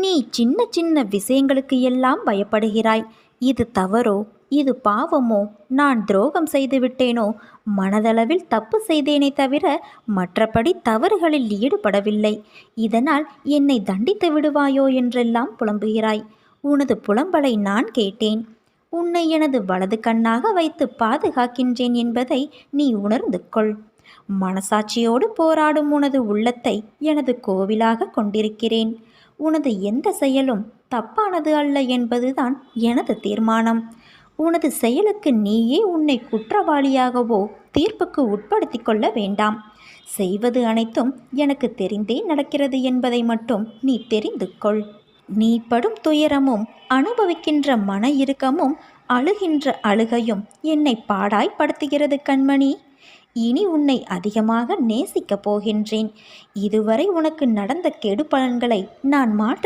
நீ சின்ன சின்ன விஷயங்களுக்கு எல்லாம் பயப்படுகிறாய். இது தவறோ, இது பாவமோ, நான் துரோகம் செய்து விட்டேனோ, மனதளவில் தப்பு செய்தேனே தவிர மற்றபடி தவறுகளில் ஈடுபடவில்லை. இதனால் என்னை தண்டித்து விடுவாயோ என்றெல்லாம் புலம்புகிறாய். உனது புலம்பலை நான் கேட்டேன். உன்னை எனது வலது கண்ணாக வைத்து பாதுகாக்கின்றேன் என்பதை நீ உணர்ந்து கொள். மனசாட்சியோடு போராடும் உனது உள்ளத்தை எனது கோவிலாக கொண்டிருக்கிறேன். உனது எந்த செயலும் தப்பானது அல்ல என்பதுதான் எனது தீர்மானம். உனது செயலுக்கு நீயே உன்னை குற்றவாளியாகவோ தீர்ப்புக்கு உட்படுத்தி கொள்ள வேண்டாம். செய்வது அனைத்தும் எனக்கு தெரிந்தே நடக்கிறது என்பதை மட்டும் நீ தெரிந்து கொள். நீ படும் துயரமும் அனுபவிக்கின்ற மன இறுக்கமும் அழுகின்ற அழுகையும் என்னை பாடாய்படுத்துகிறது கண்மணி. இனி உன்னை அதிகமாக நேசிக்கப் போகின்றேன். இதுவரை உனக்கு நடந்த கெடு பலன்களை நான் மாற்றி